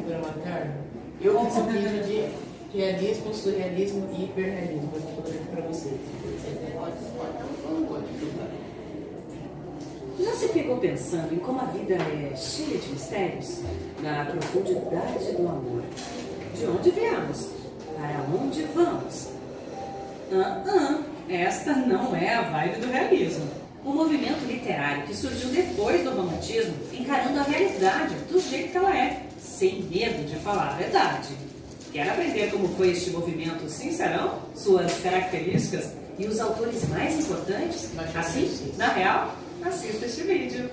Dona Matar? Eu fiz um vídeo de realismo, surrealismo e hiperrealismo. Eu vou colocar aqui pra vocês. Já se pegou pensando em como a vida é cheia de mistérios? Na profundidade do amor. De onde viemos? Para onde vamos? Esta não é a vibe do realismo. O movimento literário que surgiu depois do romantismo, encarando a realidade do jeito que ela é, sem medo de falar a verdade. Quer aprender como foi este movimento sincerão, suas características e os autores mais importantes? Assim, na real, assista este vídeo.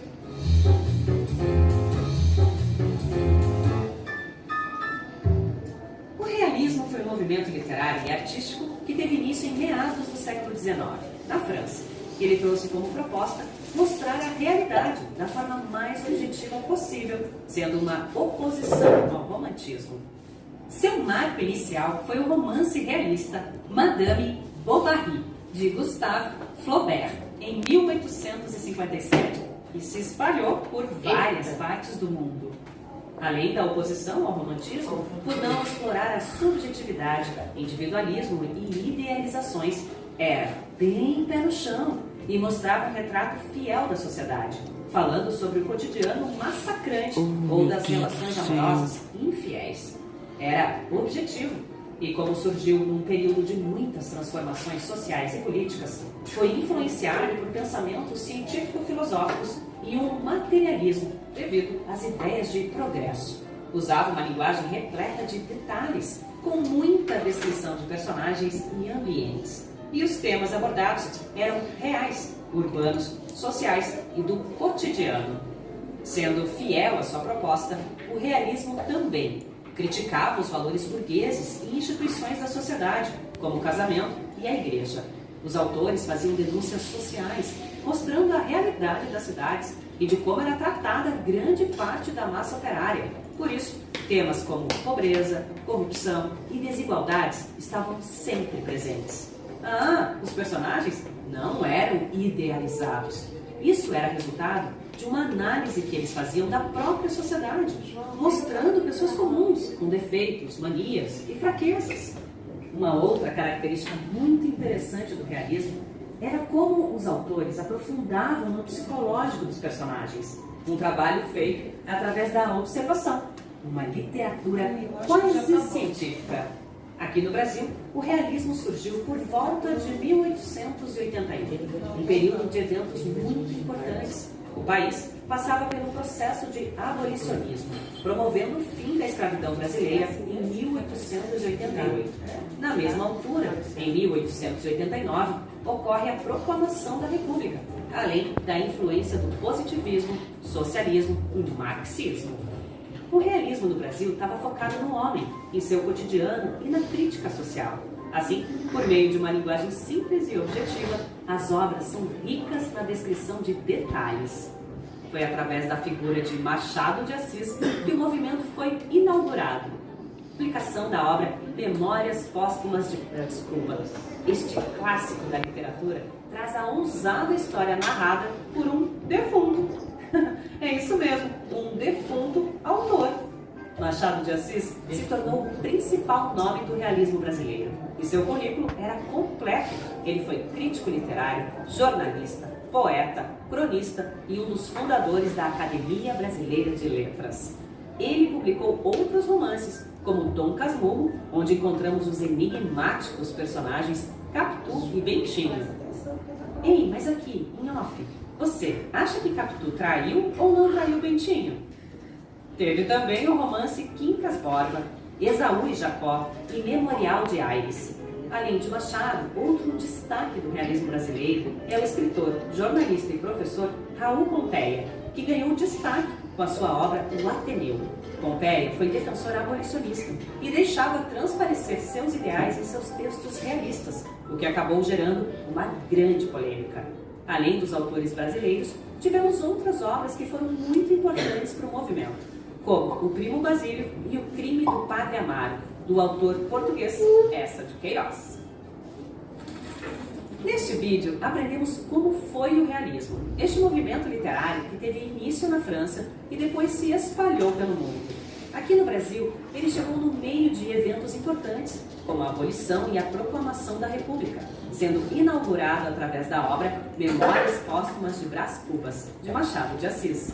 O realismo foi um movimento literário e artístico que teve início em meados do século XIX, na França. Ele trouxe como proposta mostrar a realidade da forma mais objetiva possível, sendo uma oposição ao romantismo. Seu marco inicial foi o romance realista Madame Bovary, de Gustave Flaubert, em 1857, e se espalhou por várias partes do mundo. Além da oposição ao romantismo, por não explorar a subjetividade, individualismo e idealizações, era bem pé no chão e mostrava um retrato fiel da sociedade, falando sobre o cotidiano massacrante ou das relações amorosas infiéis. Era objetivo e, como surgiu num período de muitas transformações sociais e políticas, foi influenciado por pensamentos científico-filosóficos e um materialismo devido às ideias de progresso. Usava uma linguagem repleta de detalhes, com muita descrição de personagens e ambientes. E os temas abordados eram reais, urbanos, sociais e do cotidiano. Sendo fiel à sua proposta, o realismo também criticava os valores burgueses e instituições da sociedade, como o casamento e a igreja. Os autores faziam denúncias sociais, mostrando a realidade das cidades e de como era tratada grande parte da massa operária. Por isso, temas como pobreza, corrupção e desigualdades estavam sempre presentes. Os personagens não eram idealizados. Isso era resultado de uma análise que eles faziam da própria sociedade, mostrando pessoas comuns, com defeitos, manias e fraquezas. Uma outra característica muito interessante do realismo era como os autores aprofundavam no psicológico dos personagens, um trabalho feito através da observação, uma literatura quase científica. Aqui no Brasil, o realismo surgiu por volta de 1881, um período de eventos muito importantes. O país passava pelo processo de abolicionismo, promovendo o fim da escravidão brasileira em 1888. Na mesma altura, em 1889, ocorre a proclamação da República, além da influência do positivismo, socialismo e marxismo. O realismo no Brasil estava focado no homem, em seu cotidiano e na crítica social. Assim, por meio de uma linguagem simples e objetiva, as obras são ricas na descrição de detalhes. Foi através da figura de Machado de Assis que o movimento foi inaugurado. Publicação da obra Memórias Póstumas de Brás Cubas. Este clássico da literatura traz a ousada história narrada por um defunto. É isso mesmo, um defunto autor. Machado de Assis se tornou o principal nome do realismo brasileiro. E seu currículo era completo. Ele foi crítico literário, jornalista, poeta, cronista e um dos fundadores da Academia Brasileira de Letras. Ele publicou outros romances, como Dom Casmurro, onde encontramos os enigmáticos personagens Capitu e Bentinho. Ei, mas aqui, em off, você acha que Capitu traiu ou não traiu Bentinho? Teve também o romance Quincas Borba, Esaú e Jacó e Memorial de Aires. Além de Machado, outro destaque do realismo brasileiro é o escritor, jornalista e professor Raul Pompeia, que ganhou destaque com a sua obra O Ateneu. Pompeia foi defensor abolicionista e deixava transparecer seus ideais em seus textos realistas, o que acabou gerando uma grande polêmica. Além dos autores brasileiros, tivemos outras obras que foram muito importantes para o movimento, como O Primo Basílio e O Crime do Padre Amaro, do autor português Eça de Queiroz. Neste vídeo, aprendemos como foi o realismo, este movimento literário que teve início na França e depois se espalhou pelo mundo. Aqui no Brasil, ele chegou no meio de eventos importantes, como a abolição e a proclamação da República, sendo inaugurado através da obra Memórias Póstumas de Brás Cubas, de Machado de Assis.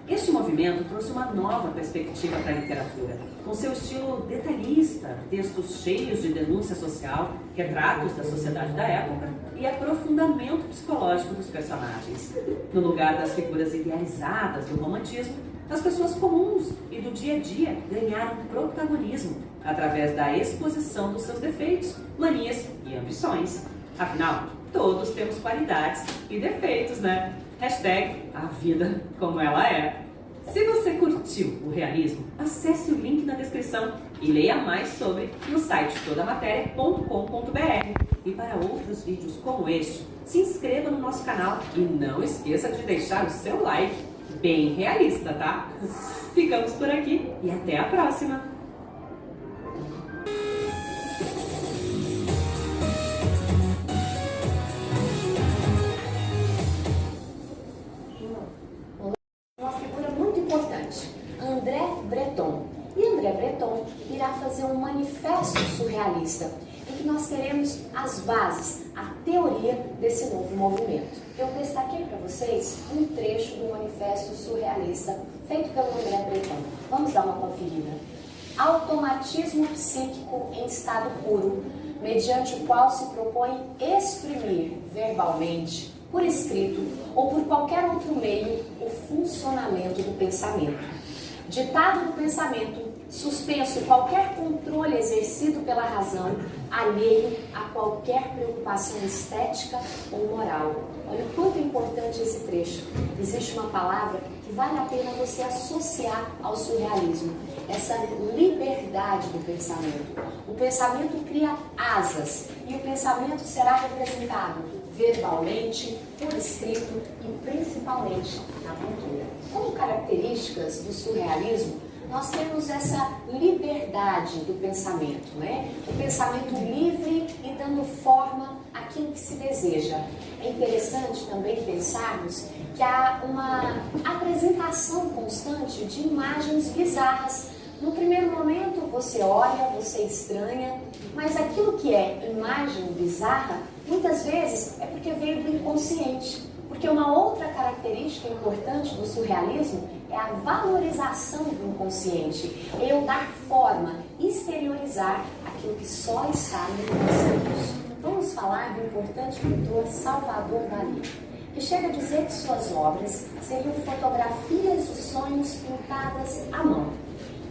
Este movimento trouxe uma nova perspectiva para a literatura, com seu estilo detalhista, textos cheios de denúncia social, retratos da sociedade da época e aprofundamento psicológico dos personagens. No lugar das figuras idealizadas do romantismo, as pessoas comuns e do dia a dia ganharam protagonismo através da exposição dos seus defeitos, manias e ambições. Afinal, todos temos qualidades e defeitos, né? Hashtag a vida como ela é. Se você curtiu o realismo, acesse o link na descrição e leia mais sobre no site todamatéria.com.br. E para outros vídeos como este, se inscreva no nosso canal e não esqueça de deixar o seu like, bem realista, tá? Ficamos por aqui e até a próxima! André Breton. E André Breton irá fazer um manifesto surrealista, em que nós teremos as bases, a teoria desse novo movimento. Eu destaquei para vocês um trecho do manifesto surrealista feito pelo André Breton. Vamos dar uma conferida. Automatismo psíquico em estado puro, mediante o qual se propõe exprimir verbalmente, por escrito ou por qualquer outro meio, o funcionamento do pensamento. Ditado do pensamento, suspenso qualquer controle exercido pela razão, alheio a qualquer preocupação estética ou moral. Olha o quanto é importante esse trecho. Existe uma palavra que vale a pena você associar ao surrealismo. Essa liberdade do pensamento. O pensamento cria asas e o pensamento será representado verbalmente, por escrito e principalmente na pintura. Como características do surrealismo, nós temos essa liberdade do pensamento, né? O pensamento livre e dando forma àquilo que se deseja. É interessante também pensarmos que há uma apresentação constante de imagens bizarras. No primeiro momento você olha, você estranha, mas aquilo que é imagem bizarra, muitas vezes é porque veio do inconsciente. Porque uma outra característica importante do surrealismo é a valorização do inconsciente. É eu dar forma, exteriorizar aquilo que só está no inconsciente. Vamos falar do importante pintor Salvador Dalí, que chega a dizer que suas obras seriam fotografias dos sonhos pintadas à mão.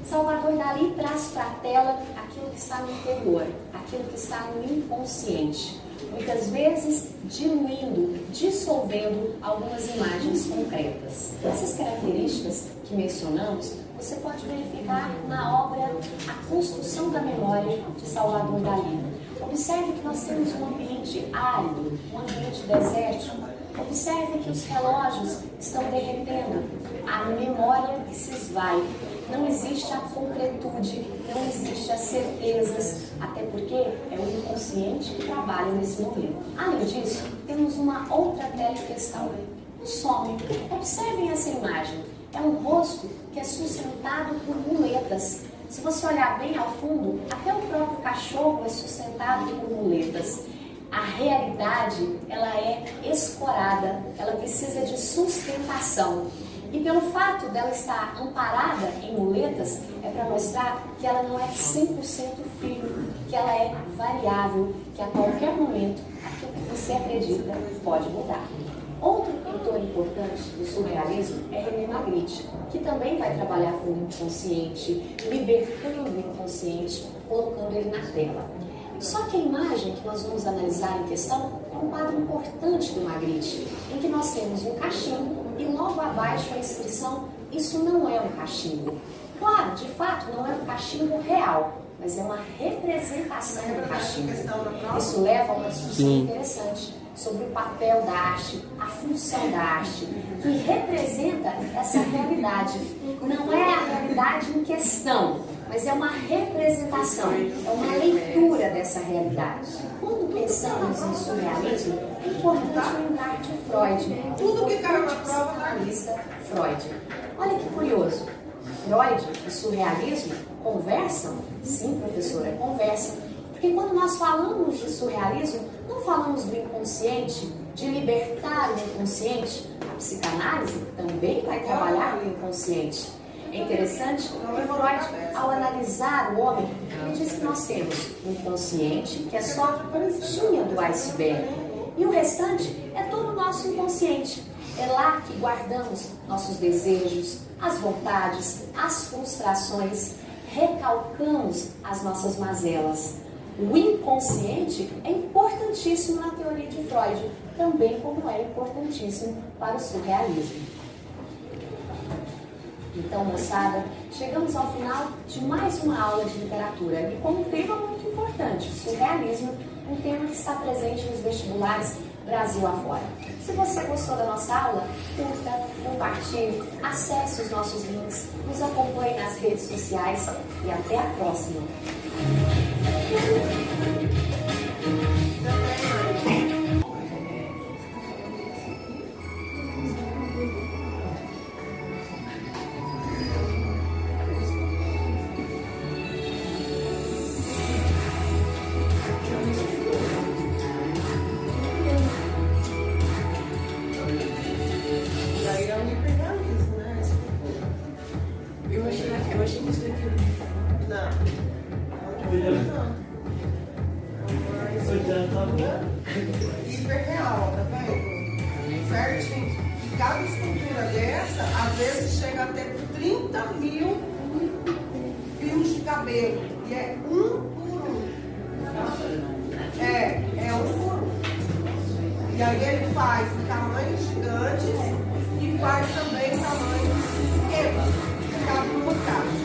Salvador Dalí traz para a tela aquilo que está no interior, aquilo que está no inconsciente. Muitas vezes diluindo, dissolvendo algumas imagens concretas. Essas características que mencionamos, você pode verificar na obra A Construção da Memória, de Salvador Dalí. Observe que nós temos um ambiente árido, um ambiente desértico. Observe que os relógios estão derretendo, a memória que se esvai. Não existe a concretude, não existe as certezas, até porque é o inconsciente que trabalha nesse momento. Além disso, temos uma outra telequestão, o sono. Observem essa imagem, é um rosto que é sustentado por muletas. Se você olhar bem ao fundo, até o próprio cachorro é sustentado por muletas. A realidade, ela é escorada, ela precisa de sustentação. E pelo fato dela estar amparada em muletas, é para mostrar que ela não é 100% firme, que ela é variável, que a qualquer momento aquilo que você acredita pode mudar. Outro pintor importante do surrealismo é René Magritte, que também vai trabalhar com o inconsciente, libertando o inconsciente, colocando ele na tela. Só que a imagem que nós vamos analisar em questão é um quadro importante do Magritte, em que nós temos um cachimbo e logo abaixo a inscrição, isso não é um cachimbo. Claro, de fato, não é um cachimbo real, mas é uma representação do cachimbo. Isso leva a uma discussão interessante sobre o papel da arte, a função da arte, que representa essa realidade. Não é a realidade em questão, mas é uma representação, é uma leitura dessa realidade. Quando pensamos em surrealismo, é importante lembrar de Freud, o importante psicanalista Freud. Olha que curioso, Freud e surrealismo conversam? Sim, professora, conversam. Porque quando nós falamos de surrealismo, não falamos do inconsciente, de libertar o inconsciente. A psicanálise também vai trabalhar o inconsciente. É interessante que Freud, ao analisar o homem, ele diz que nós temos o inconsciente, que é só a pontinha do iceberg, e o restante é todo o nosso inconsciente. É lá que guardamos nossos desejos, as vontades, as frustrações, recalcamos as nossas mazelas. O inconsciente é importantíssimo na teoria de Freud, também como é importantíssimo para o surrealismo. Então, moçada, chegamos ao final de mais uma aula de literatura e com um tema muito importante, o surrealismo, um tema que está presente nos vestibulares Brasil afora. Se você gostou da nossa aula, curta, compartilhe, acesse os nossos links, nos acompanhe nas redes sociais e até a próxima! Eu achei que isso aqui... Hiperreal, tá vendo? Certinho. E cada escultura dessa, às vezes chega a ter 30 mil fios de cabelo. E é um por um. É um por um. E aí ele faz em tamanhos gigantes e faz também em tamanhos pequenos. Cabe numa caixa.